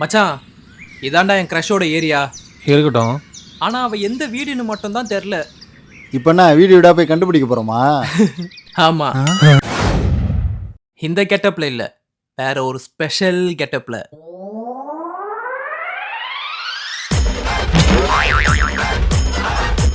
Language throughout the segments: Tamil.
மச்சான், இதாண்டா என் க்ரஷோட ஏரியா. இருக்கட்டும். ஆனா அவ எந்த வீடுன்னு மட்டும் தான் தெரியல. இப்போ நான் வீடு வீடா போய் கண்டுபிடிக்க போறோமா? ஆமா, இந்த கெட்டப்ல இல்ல, வேற ஒரு ஸ்பெஷல் கெட்டப்ல.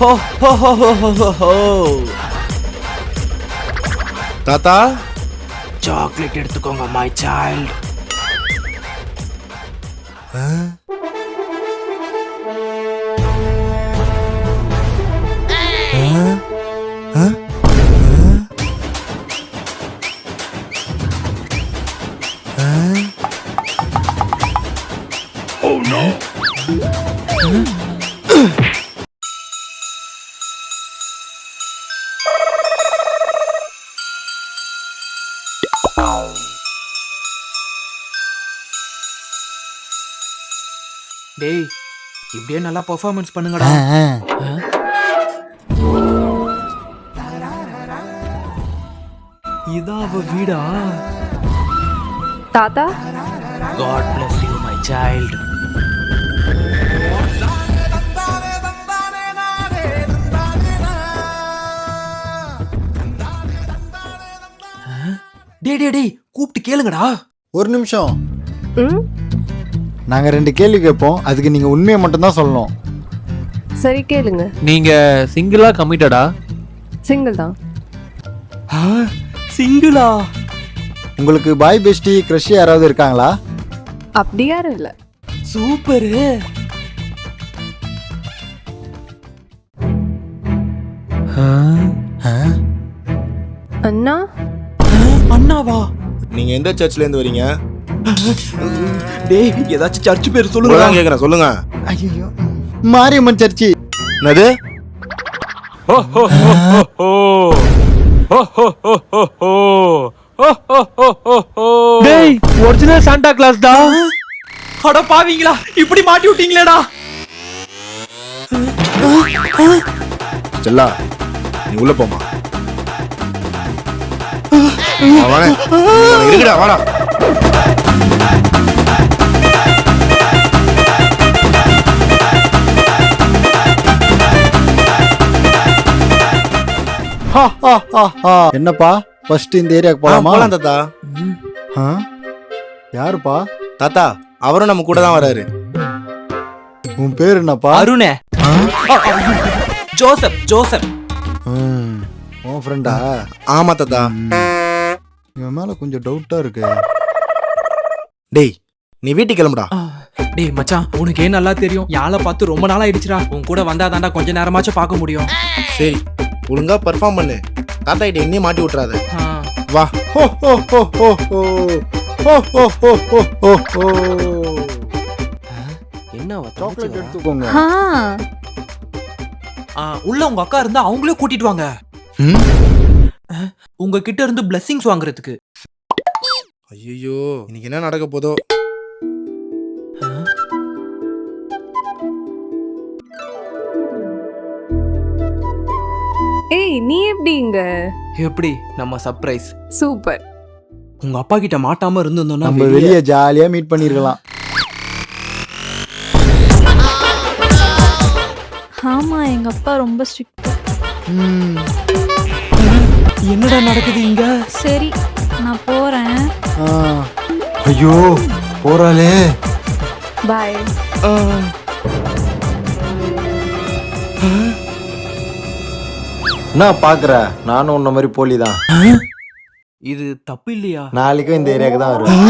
ஹோ ஹோ ஹோ ஹோ ஹோ ஹோ. தாத்தா சாக்லேட் எடுத்துக்கோங்க மை சைல்ட். டேய், இப்படியே நல்லா பெர்ஃபார்மன்ஸ் பண்ணுங்கடா. இதா அவ வீடா? தாத்தா, God bless you my child. டேய் டேய் டேய், கூப்பிட்டு கேளுங்கடா. ஒரு நிமிஷம், ம் நாங்கள் 2 கேள்வி கேட்போம், அதுக்கு நீங்கள் உண்மையை மட்டும்தான் சொல்லணும். சரி கேளுங்க. நீங்க சிங்கிளா கமிட்டடா? சிங்கிள் தான். சிங்கிளா? உங்களுக்கு பாய் பெஸ்டி க்ரஷ் யாராவது இருக்காங்களா? அப்படி யாரும் இல்லை. சூப்பர். அண்ணா, அண்ணாவா? நீங்க எந்த சர்ச்ல இருந்து வரீங்க? டேய், ஏதாச்சும் சர்ச் பேர் சொல்லுங்க. சொல்லுங்க, கேக்குறேன், சொல்லுங்க. ஐயோ, மாரியம்மன் சர்ச்சி. என்னது? டேய், ஒரிஜினல் சாண்டா கிளாஸ் டா. அட பாவீங்களா, இப்படி மாட்டி விட்டீங்களேடா. செல்லா, நீ உள்ள போமா. வாடா, இருக்குடா, வாடா. என்னப்பா, ஃபர்ஸ்ட் இந்த ஏரியாக்கு போலாமா? போலாம் தாத்தா. யாருப்பா? தாத்தா, அவரும் நம்ம கூட தான் வராரு. உன் பேர் என்னப்பா? அருணே. ஜோசப். ஜோசப் உன் ஃப்ரெண்டா? ஆமா தாத்தா. இவன் மேல கொஞ்சம் டவுட்டா இருக்கு. டேய், நீ வீட்டுக்கு கிளம்புடா. டேய் மச்சான், உனக்கே நல்லா தெரியும், யாழை பார்த்து ரொம்ப நாள் ஆயிடுச்சுடா. உன் கூட வந்தா தாண்டா கொஞ்ச நேரமாச்சும் பார்க்க முடியும். சரி, ஒழுங்கா பெர்ஃபார்ம் பண்ணு. தாத்தா கிட்ட என்னையும் மாட்டி விட்டுறாத. வா. என்ன சாக்லேட் எடுத்துக்கோங்க. உள்ள உங்க அக்கா இருந்தா அவங்களே கூட்டிட்டு வாங்க. உங்க கிட்ட இருந்து பிளெஸிங்ஸ் வாங்குறதுக்கு. ஐயோ, இன்னைக்கு என்ன நடக்க போதோ? ஏய், நீ எப்படி இங்க? எப்படி நம்ம சர்ப்ரைஸ்? சூப்பர். உங்க அப்பா கிட்ட மாட்டாம இருந்திருந்தோம்னா நம்ம வெளியே ஜாலியா மீட் பண்ணிருக்கலாம். ஆமா, எங்க அப்பா ரொம்ப ஸ்ட்ரிக்ட். என்னடா நடக்குது இங்க? சரி, நான் போறேன். ஐயோ, போறாளே. பாய். என்ன பாக்குற? நானும் உன்ன மாதிரி போலி தான். இது தப்பு இல்லையா? நாளைக்கும் இந்த ஏரியாக்கு தான் வருவேன்.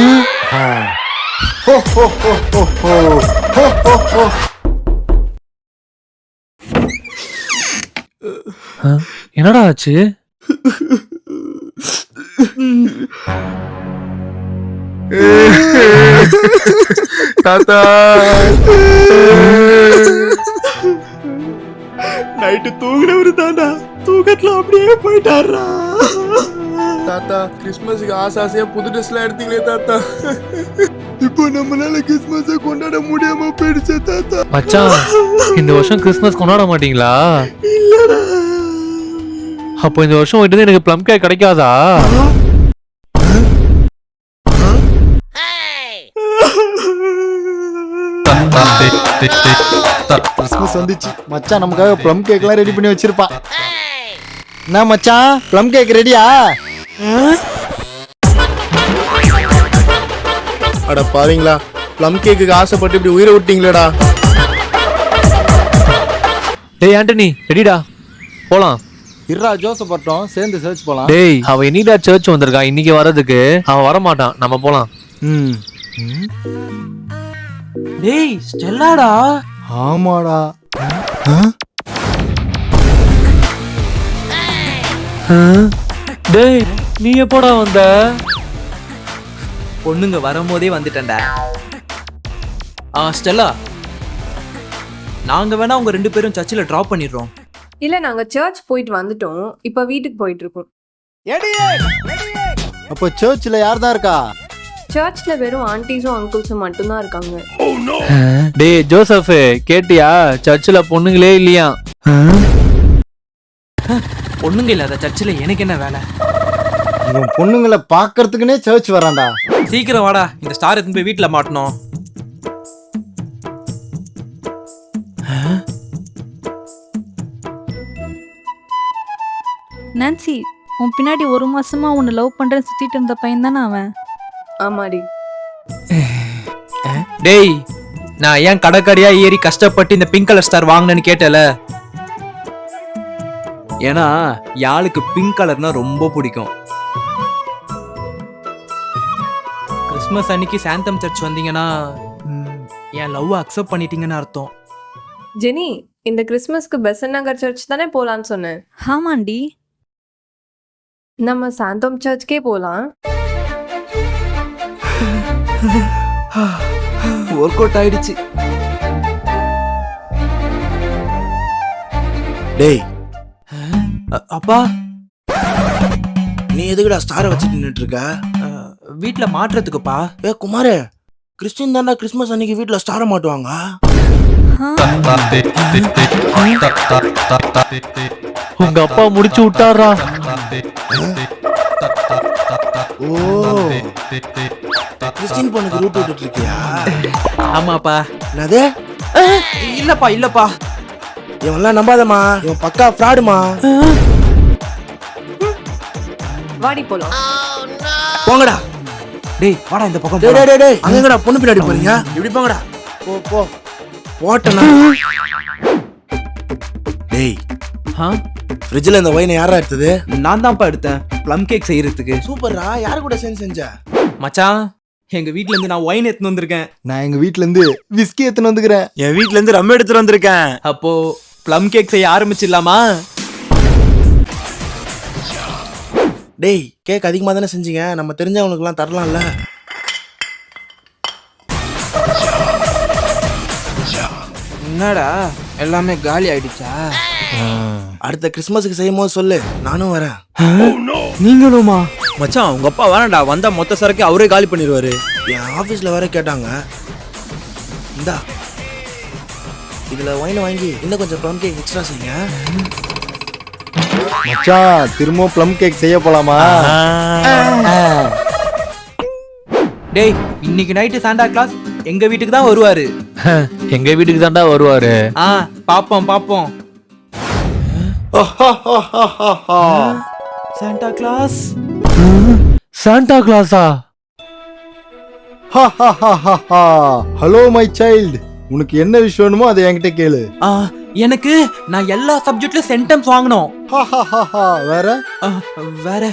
என்னடா ஆச்சு? தாத்தா, நைட்டு தூங்குனவரு தாண்டா தூக்கத்துல அப்படியே போயிட்டாரா. தாத்தா, கிறிஸ்மஸுக்கு ஆசையா புது ட்ரெஸ்லாம் எடுத்தீங்களே தாத்தா. இப்போ நம்மளால கிறிஸ்மஸை கொண்டாட முடியாம போயிடுச்சு தாத்தா. மச்சான், இந்த வருஷம் கிறிஸ்மஸ் கொண்டாட மாட்டீங்களா? இல்லடா. அப்போ இந்த வருஷம் போயிட்டு எனக்கு ப்ளம் கேக் கிடைக்காதா? கிறிஸ்மஸ் வந்துச்சு மச்சான், நமக்காக ப்ளம் கேக்லாம் ரெடி பண்ணி வச்சிருப்பான். என்ன மச்சான், ப்ளம் கேக் ரெடியா? அட பாவீங்களா, ப்ளம் கேக்குக்கு ஆசைப்பட்டு இப்படி உயிரை விட்டீங்களேடா. டேய் ஆண்டனி ரெடிடா, போலாம். இருடா ஜோசப் பட்டோம், சேர்ந்து சர்ச் போலாம். டேய் அவன் என்னடா சர்ச் வந்திருக்கான் இன்னைக்கு வர்றதுக்கு, அவன் வர மாட்டான், நம்ம போலாம். ம். டேய் ஸ்டெல்லாடா. ஆமாடா. டேய் நீ எப்போடா வந்த? பொண்ணுங்க வரும்போதே வந்துட்டேன்டா. ஸ்டெல்லா, நாங்க வேணா உங்க 2 பேரும் சர்ச்சில் டிராப் பண்ணிடுறோம். இல்ல நாங்க சர்ச் போயிட்டு வந்துட்டோம், இப்ப வீட்டுக்கு போயிட்டு இருக்கோம். அப்போ சர்ச்சில் யார் தான் இருக்கா? சர்ச்ல வெறும் ஆன்டிஸும் அங்கிள்ஸும் மட்டும்தான் இருக்காங்க. டேய் ஜோசப் கேட்டியா, சர்ச்சில் பொண்ணுங்களே இல்லையா? பொண்ணுங்க இல்லாத சர்ச்சில் எனக்கு என்ன வேலை? இவன் பொண்ணுங்களை பார்க்கறதுக்குனே சர்ச் வரான்டா. சீக்கிரம் வாடா, இந்த ஸ்டார் எடுத்து போய் வீட்டில் மாட்டணும். நான்சி, உன் பின்னாடி 1 மாசமா உன்னை லவ் பண்றேன்னு சுத்திட்டு இருந்த பையன் தானே அவன்? ஆமாடி. டேய், நான் ஏன் கடைக்கடையா ஏறி கஷ்டப்பட்டு இந்த பிங்க் கலர் ஸ்டார் வாங்கினேன்னு கேட்டல. ஏன்னா யாளுக்கு பிங்க் கலர்னா ரொம்ப பிடிக்கும். கிறிஸ்மஸ் அன்னைக்கு சாந்தம் சர்ச் வந்தீங்கன்னா என் லவ் அக்செப்ட் பண்ணிட்டீங்கன்னு அர்த்தம். ஜெனி, இந்த கிறிஸ்மஸ்க்கு பெசன்ட் நகர் சர்ச் தானே போலான்னு சொன்னேன். ஆமாண்டி. நம்ம சாந்தோம் சர்ச்கே போலாம். ஒர்க் அவுட் ஆயிடுச்சு. டேய் அப்பா, நீ எதுக்குடா ஸ்டாரை வச்சுட்டு நின்னுட்டு இருக்க? வீட்டில் மாட்டுறதுக்குப்பா. குமாரே, கிறிஸ்டின் தாண்டா கிறிஸ்மஸ் அன்னைக்கு வீட்டுல ஸ்டாரை மாட்டுவாங்க. உங்க அப்பா முடிச்சு விட்டாரா? ஓ, கிறிஸ்டின் பொண்ணுக்கு ரூட் விட்டுட்டு இருக்கியா? ஆமாப்பா. என்னது? இல்லப்பா இல்லப்பா, இவன்லாம் நம்பாதம்மா, இவன் பக்கா ஃப்ராடுமா. வாடி போலாம். போங்கடா. டேய் வாடா இந்த பக்கம். டேய் டேய் டேய், அங்கங்கடா பொண்ணு பின்னாடி போறீங்க? இப்படி போங்கடா. போ போ. போட்டனா. டேய், ஃப்ரிட்ஜ்ல இந்த ஒயினை யாரா எடுத்தது? நான் தான்ப்பா எடுத்தேன், ப்ளம் கேக் செய்யறதுக்கு. சூப்பர்ரா, யாரு கூட சேர்ந்து செஞ்ச? மச்சான், எங்க வீட்ல இருந்து நான் ஒயின் எடுத்துன்னு வந்திருக்கேன். நான் எங்க வீட்ல இருந்து விஸ்கி எடுத்துன்னு வந்துக்கிறேன். என் வீட்ல இருந்து ரம் எடுத்துட்டு வந்திருக்கேன். அப்போ ப்ளம் கேக் செய்ய ஆரம்பிச்சிடலாமா? டேய், கேக் அதிகமா தானே செஞ்சீங்க, நம்ம தெரிஞ்சவங்களுக்குலாம் தரலாம்ல. என்னடா எல்லாமே காலி ஆயிடுச்சா? அடுத்த கிறிஸ்மஸுக்கு செய்யும் போது சொல்லு, நானும் வரேன். நீங்களுமா? மச்சான் உங்க அப்பா வேணாண்டா, வந்தா மொத்த சரக்கு அவரே காலி பண்ணிடுவாரு. என் ஆபீஸ்ல வேற கேட்டாங்க. இந்தா, இதுல ஒயினை வாங்கி இன்னும் கொஞ்சம் ப்ளம் கேக் எக்ஸ்ட்ரா செய்யுங்க. மச்சான், திரும்ப ப்ளம் கேக் செய்ய போலாமா? டேய், இன்னைக்கு நைட்டு சாண்டா கிளாஸ் எங்க வீட்டுக்கு தான் வருவாரு. எங்க வீட்டுக்கு தான்டா வருவாரு. பாப்போம் பாப்போம். Santa Claus. சாண்டா கிளாஸா? ஹலோ மை சைல்டு, உனக்கு என்ன விஷயம் வேணுமோ அதை என்கிட்ட கேளு. எனக்கு நான் எல்லா சப்ஜெக்ட்லயும் சென்டம்ஸ் வாங்கணும். வேற வேற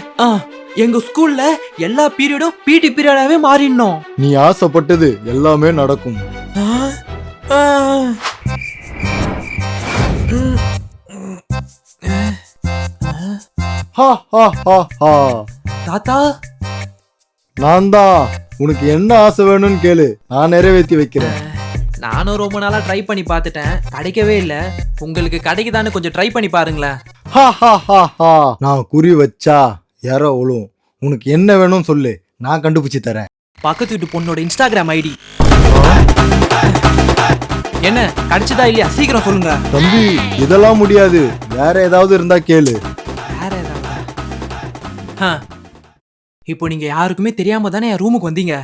எங்க ஸ்கூல்ல எல்லா பீரியடும் பிடி பீரியடாவே மாறிடணும். நீ ஆசைப்பட்டது எல்லாமே நடக்கும். தாத்தா, நான் தான். உனக்கு என்ன ஆசை வேணும்னு கேளு, நான் நிறைவேற்றி வைக்கிறேன். நானும் ரொம்ப நாளா ட்ரை பண்ணி பார்த்துட்டேன், கிடைக்கவே இல்ல. உங்களுக்கு கிடைக்குதான்னு கொஞ்சம் ட்ரை பண்ணி பாருங்களேன். நான் குறி வச்சா யாரோ விழும். உனக்கு என்ன வேணும்னு சொல்லு, நான் கண்டுபிடிச்சு தரேன். பக்கத்து வீட்டு பொண்ணோட இன்ஸ்டாகிராம் ஐடி. என்ன கிடைச்சதா இல்லையா? சீக்கிரம் சொல்லுங்க. தம்பி, இதெல்லாம் முடியாது, வேற ஏதாவது இருந்தா கேளு. வேற ஏதாவது? இப்போ நீங்க யாருக்குமே தெரியாம தானே என் ரூமுக்கு வந்தீங்க.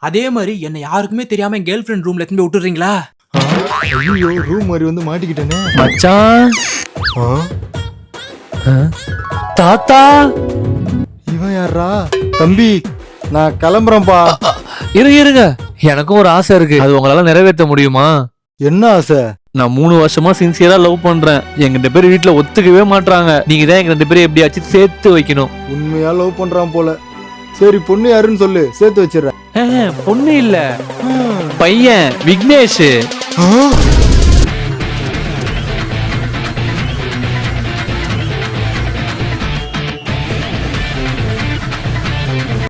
அதே மாதிரி என்னை யாருக்குமே தெரியாம என் கேர்ள் ஃப்ரெண்ட் ரூம்ல எடுத்துன்னு போய் விட்டுறீங்களா? ஐயோ ரூம் மாதிரி வந்து மாட்டிக்கிட்டேனே. மச்சான். ஆ, தாத்தா. இவன் யாரா? தம்பி நான் கிளம்புறேன்ப்பா. இருங்க எனக்கும் ஒரு ஆசை இருக்கு, அது உங்களால நிறைவேற்ற முடியுமா? என்ன ஆசை? நான் 3 வருஷமா சின்சியரா லவ் பண்றேன். எங்க 2 பேரும் வீட்டுல ஒத்துக்கவே மாட்டாங்க. நீங்க தான் எங்க 2 பேரும் எப்படியாச்சும் சேர்த்து வைக்கணும். உண்மையா லவ் பண்றான் போல. சரி பொண்ணு யாருன்னு சொல்லு, சேர்த்து வச்சிடுறேன். பொண்ணு இல்ல, பையன் விக்னேஷ். ஆ,